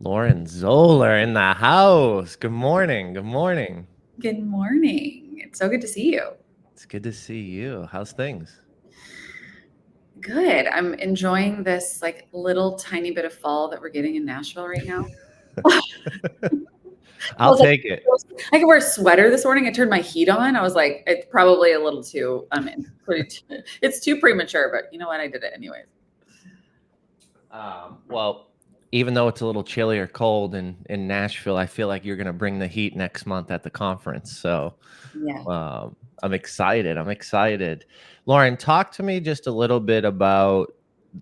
Lauren Zoeller in the house. Good morning. Good morning. Good morning. It's so good to see you. It's good to see you. How's things? Good. I'm enjoying this like little tiny bit of fall that we're getting in Nashville right now. I I'll was like, take it. I could wear a sweater this morning. I turned my heat on. I was like, it's probably a little too, it's too premature, but you know what? I did it anyways. Well, even though it's a little chilly or cold in Nashville, I feel like you're going to bring the heat next month at the conference. So Yeah. I'm excited. I'm excited. Lauren, talk to me just a little bit about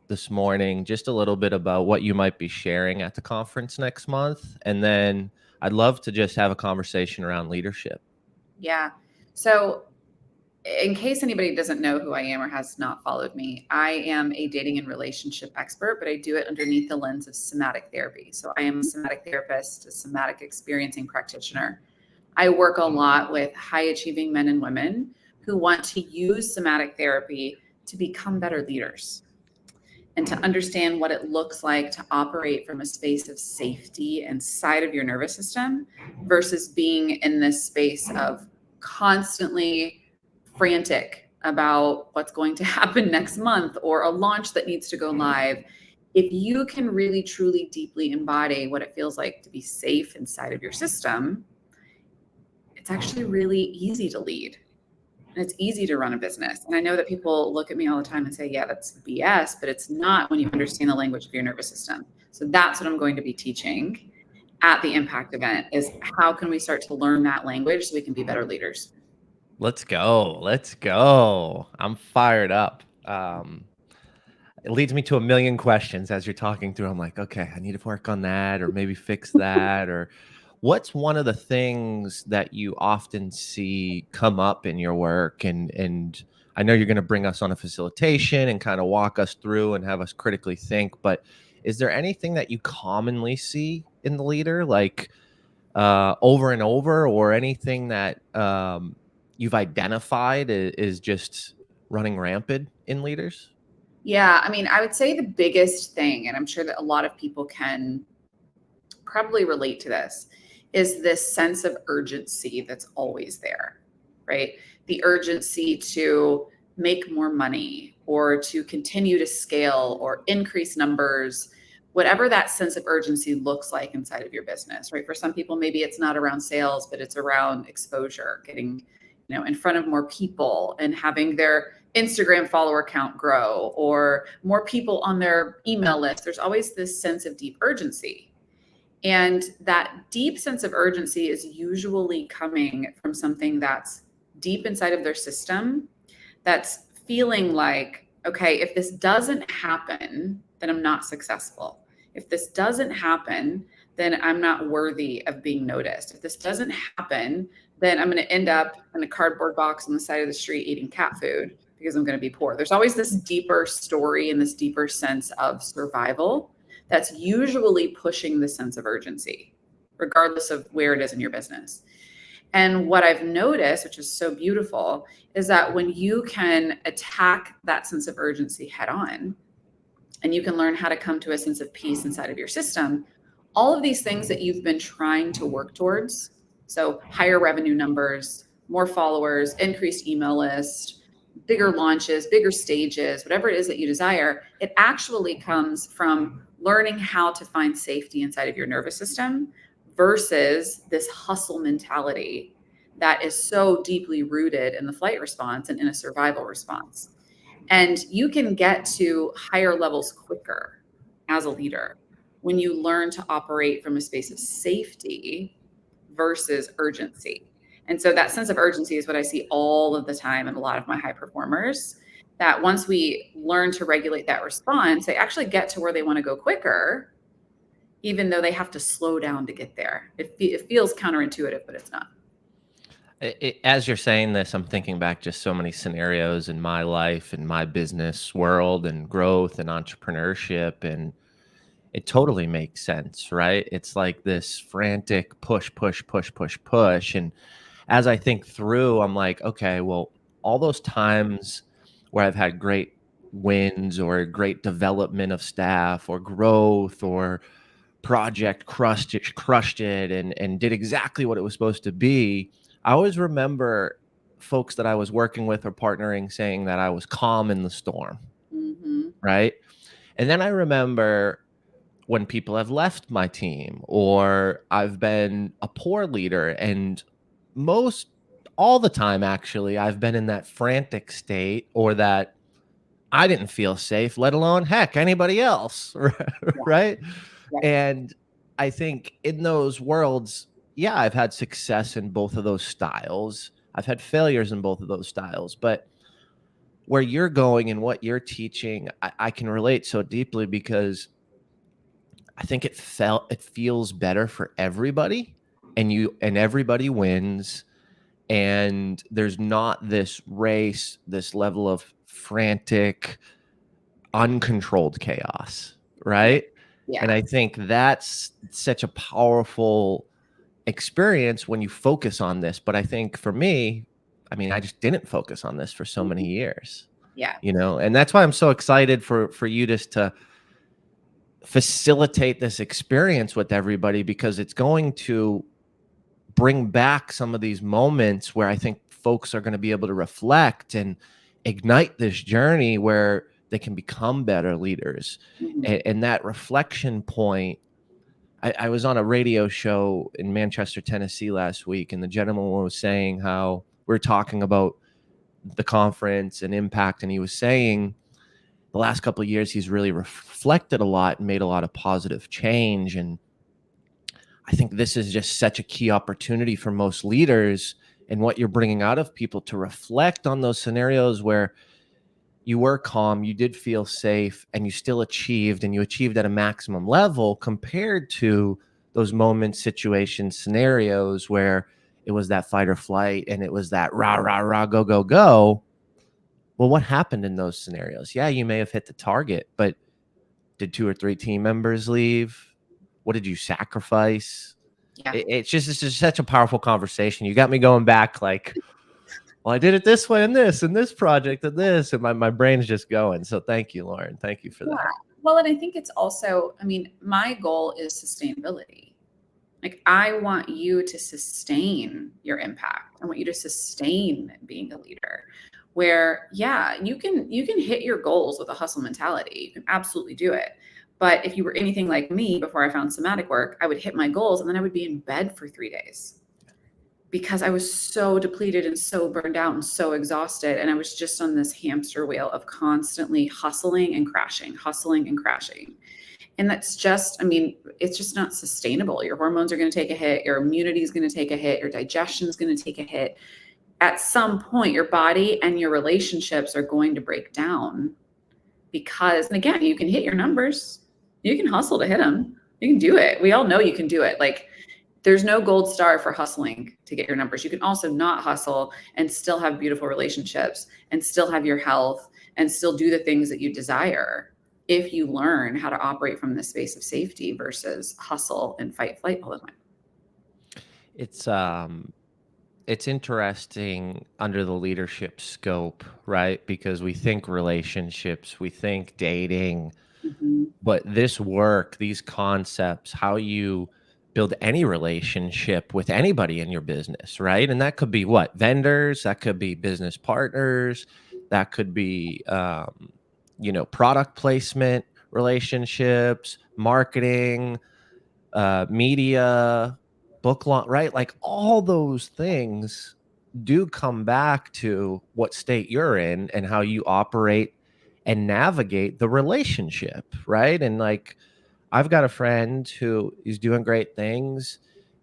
this morning, just a little bit about what you might be sharing at the conference next month. And then I'd love to just have a conversation around leadership. Yeah. So, in case anybody doesn't know who I am or has not followed me, I am a dating and relationship expert, but I do it underneath the lens of somatic therapy. So, I am a somatic therapist, a somatic experiencing practitioner. I work a lot with high achieving men and women who want to use somatic therapy to become better leaders and to understand what it looks like to operate from a space of safety inside of your nervous system versus being in this space of constantly frantic about what's going to happen next month or a launch that needs to go live. If you can really, truly, deeply embody what it feels like to be safe inside of your system, it's actually really easy to lead and it's easy to run a business. And I know that people look at me all the time and say, yeah, that's BS, but it's not when you understand the language of your nervous system. So that's what I'm going to be teaching at the Impact event is how can we start to learn that language so we can be better leaders? Let's go. Let's go. I'm fired up. It leads me to a million questions as you're talking through. I'm like, okay, I need to work on that or maybe fix that. Or what's one of the things that you often see come up in your work? And I know you're going to bring us on a facilitation and kind of walk us through and have us critically think, but is there anything that you commonly see in the leader, like over and over, or anything that you've identified is just running rampant in leaders? Yeah, I mean, I would say the biggest thing, and I'm sure that a lot of people can probably relate to this, is this sense of urgency that's always there, right? The urgency to make more money or to continue to scale or increase numbers, whatever that sense of urgency looks like inside of your business, right? For some people, maybe it's not around sales, but it's around exposure, getting, in front of more people and having their Instagram follower count grow or more people on their email list. There's always this sense of deep urgency. And that deep sense of urgency is usually coming from something that's deep inside of their system that's feeling like, okay, if this doesn't happen, then I'm not successful. If this doesn't happen, then I'm not worthy of being noticed. If this doesn't happen, then I'm going to end up in a cardboard box on the side of the street eating cat food because I'm going to be poor. There's always this deeper story and this deeper sense of survival that's usually pushing the sense of urgency, regardless of where it is in your business. And what I've noticed, which is so beautiful, is that when you can attack that sense of urgency head on, and you can learn how to come to a sense of peace inside of your system, all of these things that you've been trying to work towards, so higher revenue numbers, more followers, increased email list, bigger launches, bigger stages, whatever it is that you desire, it actually comes from learning how to find safety inside of your nervous system versus this hustle mentality that is so deeply rooted in the flight response and in a survival response. And you can get to higher levels quicker as a leader when you learn to operate from a space of safety versus urgency. And so that sense of urgency is what I see all of the time in a lot of my high performers. That once we learn to regulate that response, they actually get to where they want to go quicker, even though they have to slow down to get there. It feels counterintuitive, but it's not. As you're saying this, I'm thinking back just so many scenarios in my life and my business world and growth and entrepreneurship. And it totally makes sense, right? It's like this frantic push, push, push, push, push. And as I think through, I'm like, okay, well, all those times where I've had great wins or great development of staff or growth or project crushed it and did exactly what it was supposed to be, I always remember folks that I was working with or partnering saying that I was calm in the storm, Mm-hmm. right? And then I remember when people have left my team or I've been a poor leader, and most all the time actually I've been in that frantic state or that I didn't feel safe, let alone heck anybody else, Yeah. right? Yeah. And I think in those worlds, yeah, I've had success in both of those styles. I've had failures in both of those styles, but where you're going and what you're teaching, I can relate so deeply because I think it feels better for everybody, and everybody wins, and there's not this race, this level of frantic, uncontrolled chaos, Right. right? And Yeah. I think that's such a powerful experience when you focus on this. But I think for me, I mean, I just didn't focus on this for so many Mhm. years, Yeah. and that's why I'm so excited for you just to facilitate this experience with everybody, because it's going to bring back some of these moments where I think folks are going to be able to reflect and ignite this journey where they can become better leaders. Mhm. And that reflection point, I was on a radio show in Manchester, Tennessee last week, and the gentleman was saying how we're talking about the conference and impact. And he was saying the last couple of years, he's really reflected a lot and made a lot of positive change. And I think this is just such a key opportunity for most leaders and what you're bringing out of people to reflect on those scenarios where you were calm, you did feel safe, and you still achieved, and you achieved at a maximum level compared to those moments, situations, scenarios where it was that fight or flight and it was that rah, rah, rah, go, go, go. Well, what happened in those scenarios? Yeah, you may have hit the target, but did 2 or 3 team members leave? What did you sacrifice? Yeah. It's just such a powerful conversation. You got me going back like, well, I did it this way and this project and this, and my brain's just going. So thank you, Lauren. Thank you for Yeah. that. Well, and I think it's also, I mean, my goal is sustainability. Like, I want you to sustain your impact. I want you to sustain being a leader where, yeah, you can hit your goals with a hustle mentality. You can absolutely do it. But if you were anything like me before I found somatic work, I would hit my goals and then I would be in bed for 3 days because I was so depleted and so burned out and so exhausted. And I was just on this hamster wheel of constantly hustling and crashing, hustling and crashing. And that's just, I mean, it's just not sustainable. Your hormones are going to take a hit, your immunity is going to take a hit, your digestion is going to take a hit. At some point, your body and your relationships are going to break down because, and again, you can hit your numbers, you can hustle to hit them, you can do it. We all know you can do it. Like, there's no gold star for hustling to get your numbers. You can also not hustle and still have beautiful relationships and still have your health and still do the things that you desire if you learn how to operate from this space of safety versus hustle and fight flight all the time. It's um it's interesting under the leadership scope, right? Because we think relationships, we think dating, Mhm. but this work, these concepts, how you build any relationship with anybody in your business, right? And that could be what? Vendors, that could be business partners, that could be product placement, relationships, marketing, media, book launch, right? Like all those things do come back to what state you're in and how you operate and navigate the relationship, right? And like I've got a friend who is doing great things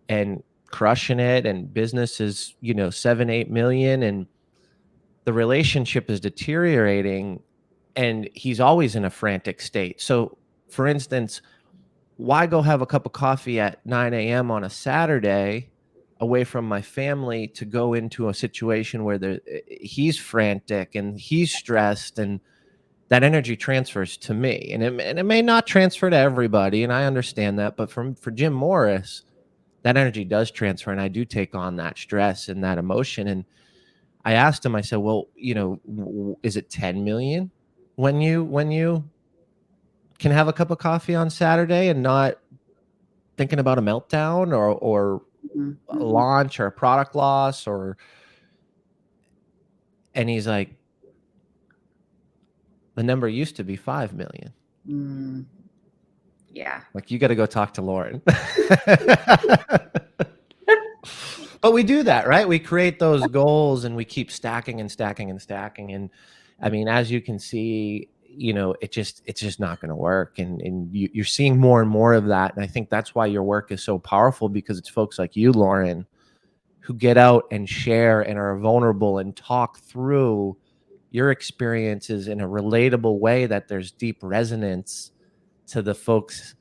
and crushing it, and business is, 7, 8 million, and the relationship is deteriorating, and he's always in a frantic state. So, for instance, why go have a cup of coffee at 9 a.m. on a Saturday away from my family to go into a situation where he's frantic and he's stressed, and that energy transfers to me, and it may not transfer to everybody, and I understand that, but for Jim Morris, that energy does transfer, and I do take on that stress and that emotion. And I asked him, I said, well, is it 10 million when you can have a cup of coffee on Saturday and not thinking about a meltdown or a launch or a product loss and he's like, the number used to be 5 million. Yeah. Like, you got to go talk to Lauren. But we do that, right? We create those goals and we keep stacking and stacking and stacking. And I mean, as you can see, it's just not going to work. And you're seeing more and more of that. And I think that's why your work is so powerful, because it's folks like you, Lauren, who get out and share and are vulnerable and talk through your experiences in a relatable way that there's deep resonance to the folks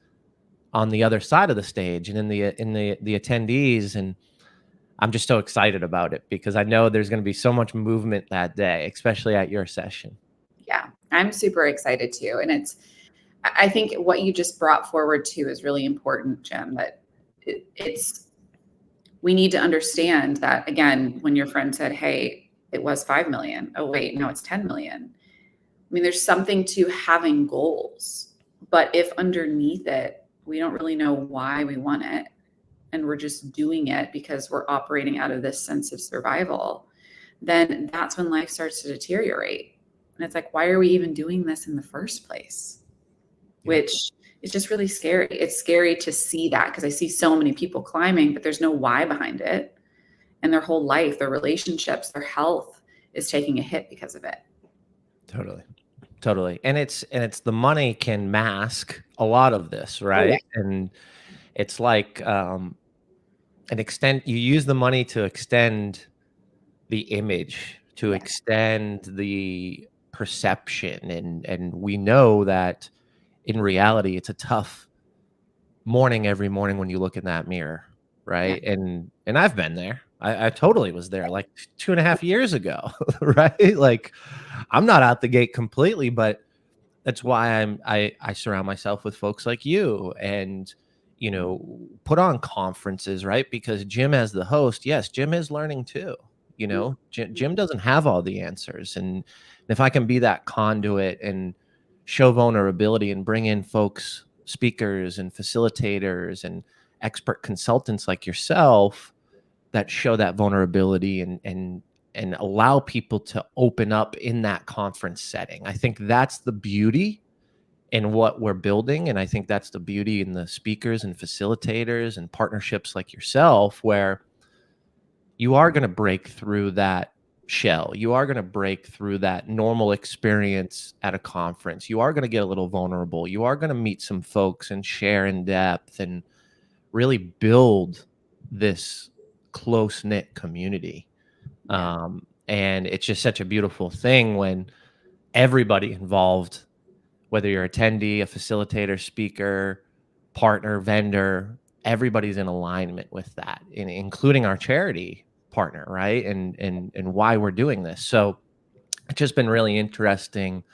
on the other side of the stage and in the attendees. And I'm just so excited about it because I know there's going to be so much movement that day, especially at your session. Yeah, I'm super excited too. And I think what you just brought forward too is really important, Jim, that we need to understand that, again, when your friend said, hey, it was 5 million. Oh, wait, no, it's 10 million. I mean, there's something to having goals, but if underneath it, we don't really know why we want it, and we're just doing it because we're operating out of this sense of survival, then that's when life starts to deteriorate. And it's like, why are we even doing this in the first place? Yeah. Which is just really scary. It's scary to see that, because I see so many people climbing, but there's no why behind it. And their whole life, their relationships, their health is taking a hit because of it. Totally. And it's the money can mask a lot of this, right? Oh, yeah. And it's like you use the money to extend the image, to extend the perception. And we know that in reality, it's a tough morning every morning when you look in that mirror, right? Yeah. And I've been there. I totally was there like 2.5 years ago, right? Like, I'm not out the gate completely, but that's why I surround myself with folks like you and, put on conferences, right? Because Jim, as the host, yes, Jim is learning too. Jim doesn't have all the answers. And if I can be that conduit and show vulnerability and bring in folks, speakers and facilitators and expert consultants like yourself that show that vulnerability and allow people to open up in that conference setting. I think that's the beauty in what we're building. And I think that's the beauty in the speakers and facilitators and partnerships like yourself, where you are going to break through that shell. You are going to break through that normal experience at a conference. You are going to get a little vulnerable. You are going to meet some folks and share in depth and really build this close-knit community. And it's just such a beautiful thing when everybody involved, whether you're attendee, a facilitator, speaker, partner, vendor, everybody's in alignment with that, including our charity partner, right? And why we're doing this. So it's just been really interesting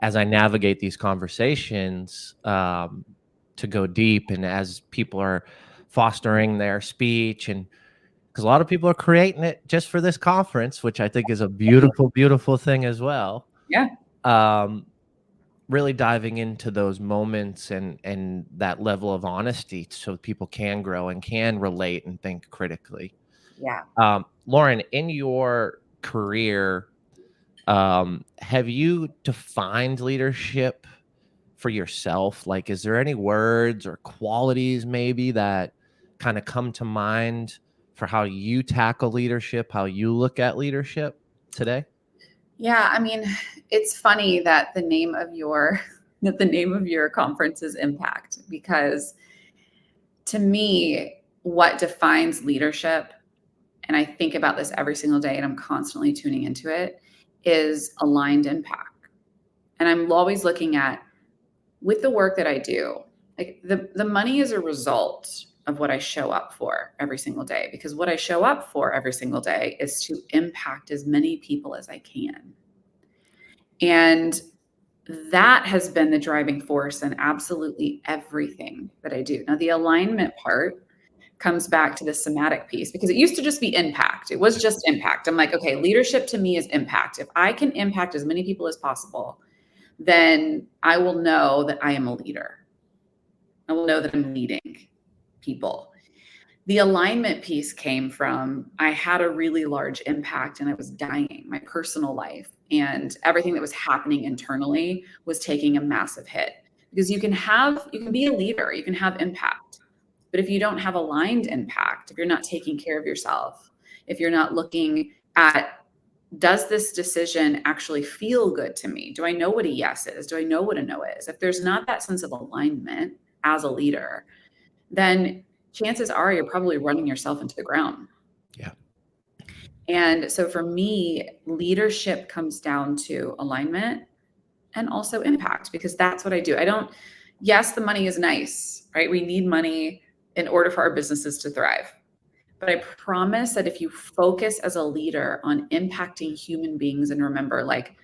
as I navigate these conversations to go deep, and as people are fostering their speech, and because a lot of people are creating it just for this conference, which I think is a beautiful, beautiful thing as well. Yeah. Really diving into those moments and that level of honesty so people can grow and can relate and think critically. Yeah. Lauren, in your career, have you defined leadership for yourself? Like, is there any words or qualities maybe that kind of come to mind for how you tackle leadership, how you look at leadership today? Yeah, I mean, it's funny that the name of your conference is Impact, because to me, what defines leadership, and I think about this every single day and I'm constantly tuning into it, is aligned impact. And I'm always looking at, with the work that I do, like the money is a result of what I show up for every single day, because what I show up for every single day is to impact as many people as I can. And that has been the driving force in absolutely everything that I do. Now, the alignment part comes back to the somatic piece, because it used to just be impact. It was just impact. I'm like, okay, leadership to me is impact. If I can impact as many people as possible, then I will know that I am a leader. I will know that I'm leading. people. The alignment piece came from I had a really large impact and I was dying, my personal life, and everything that was happening internally was taking a massive hit. Because you can be a leader, you can have impact. But if you don't have aligned impact, if you're not taking care of yourself, if you're not looking at, does this decision actually feel good to me? Do I know what a yes is? Do I know what a no is? If there's not that sense of alignment as a leader, then chances are you're probably running yourself into the ground. Yeah. And so for me, leadership comes down to alignment and also impact, because that's what I do. Yes, the money is nice, right? We need money in order for our businesses to thrive. But I promise that if you focus as a leader on impacting human beings, and remember, like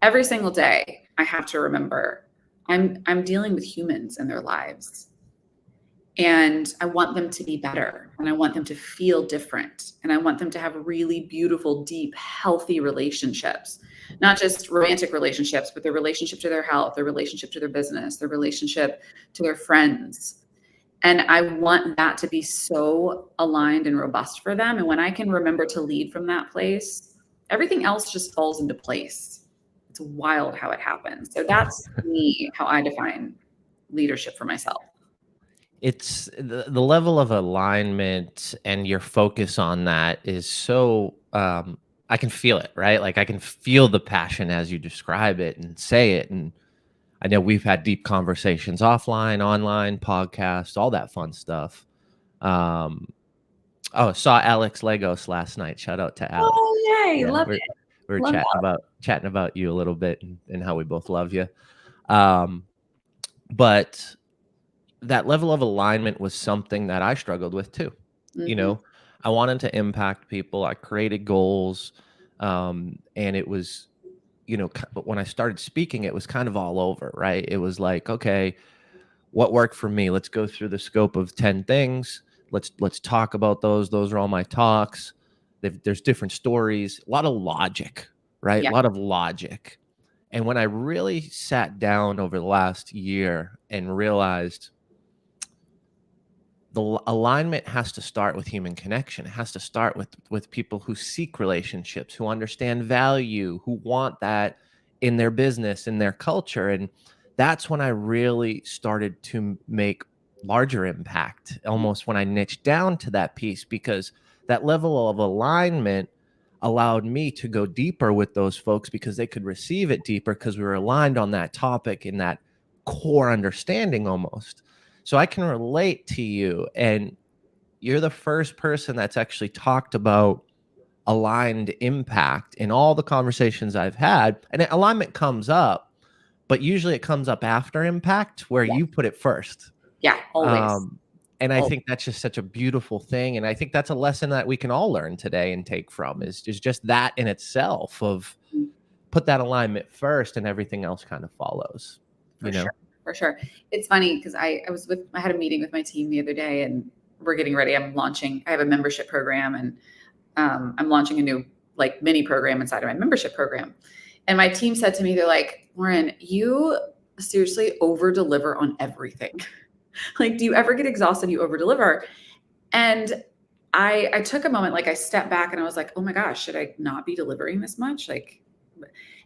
every single day, I have to remember I'm dealing with humans in their lives. And I want them to be better, and I want them to feel different, and I want them to have really beautiful, deep, healthy relationships, not just romantic relationships, but their relationship to their health, their relationship to their business, their relationship to their friends. And I want that to be so aligned and robust for them. And when I can remember to lead from that place, everything else just falls into place. It's wild how it happens. So that's me, how I define leadership for myself. It's the level of alignment and your focus on that is so, I can feel it, right? Like, I can feel the passion as you describe it and say it, and I know we've had deep conversations offline, online, podcast, all that fun stuff. Um, oh, saw Alex Legos last night. Shout out to Alex. Oh, yay. Yeah, Love we're it. we were Love chatting about you a little bit and how we both love you. Um, but that level of alignment was something that I struggled with too. that. You Mhm. know, I wanted to impact people. I created goals, and it was, when I started speaking, it was kind of all over, right? It was like, okay, what worked for me? Let's go through the scope of 10 things. Let's talk about those. Those are all my talks. There's different stories, a lot of logic, right? A Yeah. lot of logic. And when I really sat down over the last year and realized alignment has to start with human connection. It has to start with people who seek relationships, who understand value, who want that in their business, in their culture. And that's when I really started to make larger impact, almost when I niched down to that piece, because that level of alignment allowed me to go deeper with those folks because they could receive it deeper because we were aligned on that topic and that core understanding almost. So I can relate to you, and you're the first person that's actually talked about aligned impact in all the conversations I've had. And alignment comes up, but usually it comes up after impact where Yeah. you put it first. Yeah. Always. Um, and I think that's just such a beautiful thing. And I think that's a lesson that we can all learn today and take from is just that in itself of put that alignment first and everything else kind of follows, For sure. For sure. It's funny because I had a meeting with my team the other day, and we're getting ready. I have a membership program, and I'm launching a new like mini program inside of my membership program. And my team said to me, they're like, Lauren, you seriously over deliver on everything. Like, do you ever get exhausted? You over deliver. And I took a moment, like I stepped back and I was like, oh my gosh, should I not be delivering this much? Like,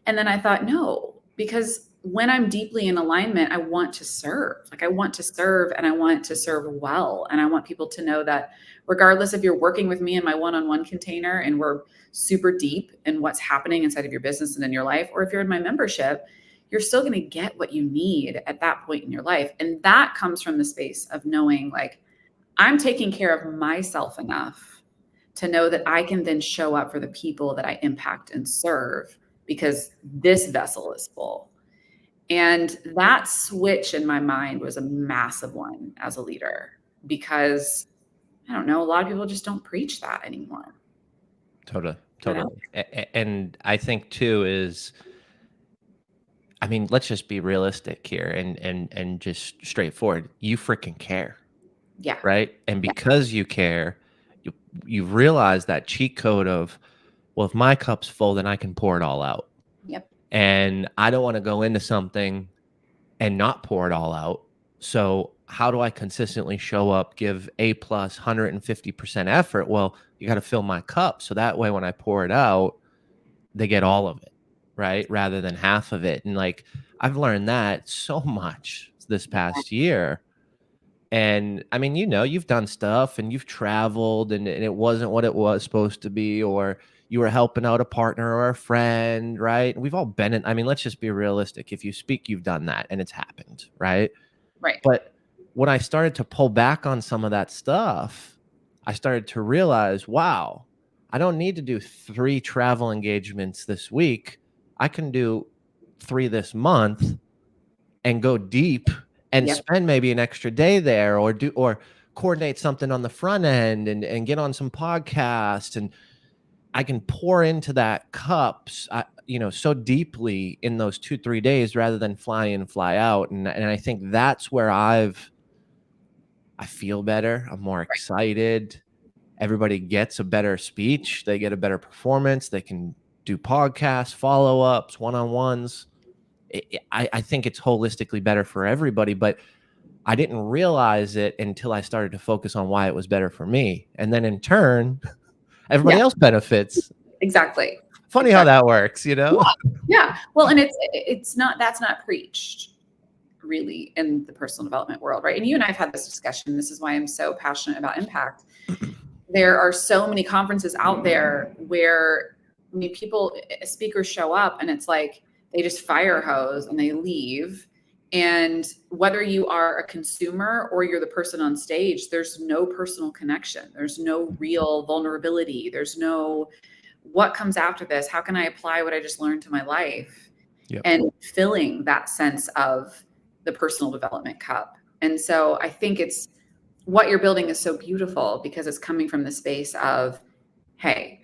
and then I thought, no, because when I'm deeply in alignment, I want to serve. Like I want to serve, and I want to serve well. And I want people to know that regardless if you're working with me in my one-on-one container and we're super deep in what's happening inside of your business and in your life, or if you're in my membership, you're still going to get what you need at that point in your life. And that comes from the space of knowing like I'm taking care of myself enough to know that I can then show up for the people that I impact and serve because this vessel is full. And that switch in my mind was a massive one as a leader because I don't know, a lot of people just don't preach that anymore. Totally. You know? Totally. And I think too is, I mean, let's just be realistic here and just straightforward. You freaking care, Yeah. right? And Yeah. because you care, you you realize that cheat code of, well, if my cup's full, then I can pour it all out. Yep. And I don't want to go into something and not pour it all out. So how do I consistently show up, give A plus 150% effort? Well, you got to fill my cup. So that way, when I pour it out, they get all of it, right? Rather than half of it. And like, I've learned that so much this past year. And I mean, you've done stuff and you've traveled and it wasn't what it was supposed to be, or you were helping out a partner or a friend, right? And we've all been in, I mean, let's just be realistic. If you speak, you've done that and it's happened, right? Right. But when I started to pull back on some of that stuff, I started to realize, wow, I don't need to do 3 travel engagements this week. I can do 3 this month and go deep and Yep. spend maybe an extra day there, or coordinate something on the front end and get on some podcasts, and I can pour into that cups, so deeply in those 2, 3 days rather than fly in, fly out. And I think that's where I feel better. I'm more Right. excited. Everybody gets a better speech. They get a better performance. They can do podcasts, follow-ups, one-on-ones. I think it's holistically better for everybody, but I didn't realize it until I started to focus on why it was better for me. And then in turn, everybody Yeah. else benefits. Exactly. Funny how Exactly. that works, you know? Yeah. Well, and it's not, that's not preached really in the personal development world, right? And you and I have had this discussion. This is why I'm so passionate about impact. There are so many conferences out there where, I mean, speakers show up and it's like they just fire hose and they leave. And whether you are a consumer or you're the person on stage, there's no personal connection. There's no real vulnerability. There's no, what comes after this? How can I apply what I just learned to my life? Yep. And filling that sense of the personal development cup. And so I think it's, what you're building is so beautiful because it's coming from the space of, hey,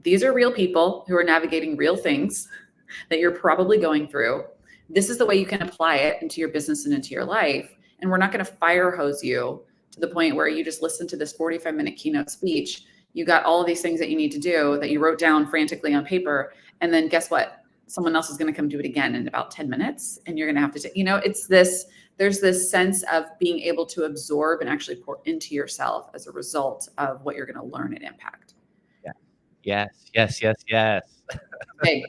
these are real people who are navigating real things that you're probably going through. This is the way you can apply it into your business and into your life. And we're not going to fire hose you to the point where you just listen to this 45-minute keynote speech. You got all of these things that you need to do that you wrote down frantically on paper. And then guess what? Someone else is going to come do it again in about 10 minutes. And you're going to have to, it's this, there's this sense of being able to absorb and actually pour into yourself as a result of what you're going to learn and impact. Yeah. Yes. Big.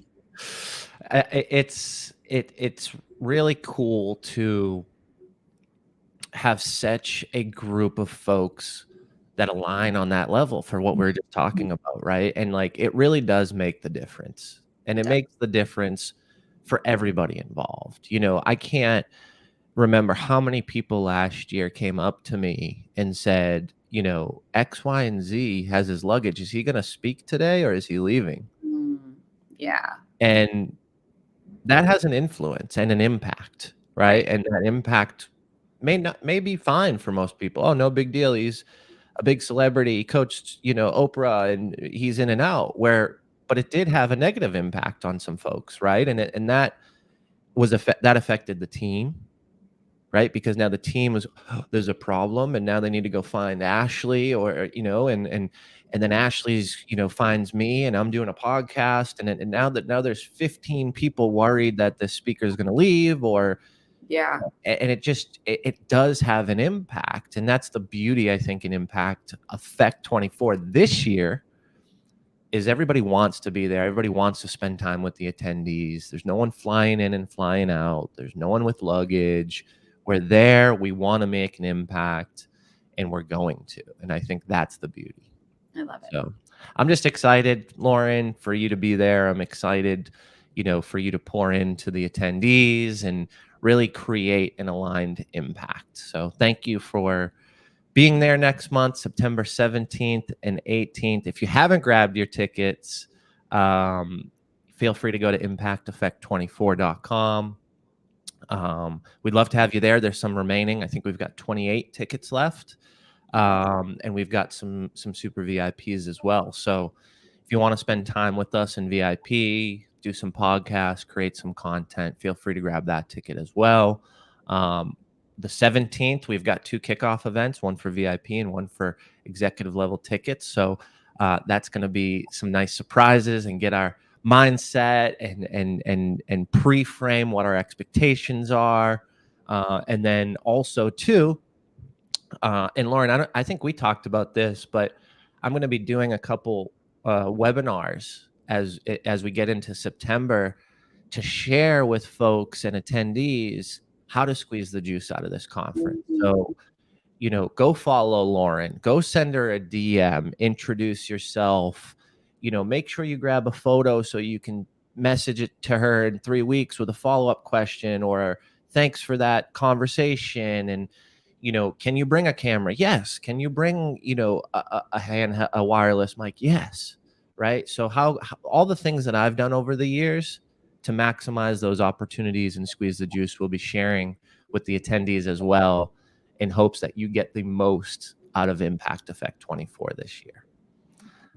It's really cool to have such a group of folks that align on that level for what we're just talking about, right? And like it really does make the difference. And it makes the difference for everybody involved. I can't remember how many people last year came up to me and said, X, Y, and Z has his luggage. Is he going to speak today or is he leaving? Yeah. And that has an influence and an impact, right? And that impact may be fine for most people. Oh, no big deal. He's a big celebrity. He coached, Oprah, and he's in and out. But it did have a negative impact on some folks, right? And that that affected the team, right? Because now the team is, oh, there's a problem, and now they need to go find Ashley, or and then Ashley's finds me, and I'm doing a podcast, and now there's 15 people worried that the speaker is going to leave, or Yeah. and it does have an impact. And that's the beauty, I think, in Impact Effect 24 this year, is everybody wants to be there. Everybody wants to spend time with the attendees. There's no one flying in and flying out. There's no one with luggage. We're there. We want to make an impact, and we're going to. And I think that's the beauty. I love it. So I'm just excited, Lauren, for you to be there. I'm excited, for you to pour into the attendees and really create an aligned impact. So thank you for being there next month, September 17th and 18th. If you haven't grabbed your tickets, feel free to go to impacteffect24.com. We'd love to have you there. There's some remaining. I think we've got 28 tickets left. And we've got some super VIPs as well. So if you want to spend time with us in VIP, do some podcasts, create some content, feel free to grab that ticket as well. The 17th, we've got 2 kickoff events, one for VIP and one for executive level tickets. So that's going to be some nice surprises and get our mindset and pre-frame what our expectations are. And then also too, and Lauren, I think we talked about this, but I'm going to be doing a couple webinars as we get into September to share with folks and attendees how to squeeze the juice out of this conference. Mhm. So, go follow Lauren, go send her a DM, introduce yourself, make sure you grab a photo so you can message it to her in 3 weeks with a follow-up question or thanks for that conversation. And, can you bring a camera? Yes. Can you bring, a wireless mic? Yes. Right. So how all the things that I've done over the years to maximize those opportunities and squeeze the juice, we'll be sharing with the attendees as well in hopes that you get the most out of Impact Effect 24 this year.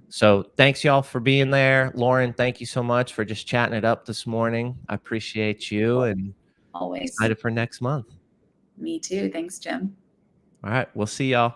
So thanks y'all for being there. Lauren, thank you so much for just chatting it up this morning. I appreciate you and Always. excited for next month. Me too. Thanks, Jim. All right, we'll see y'all.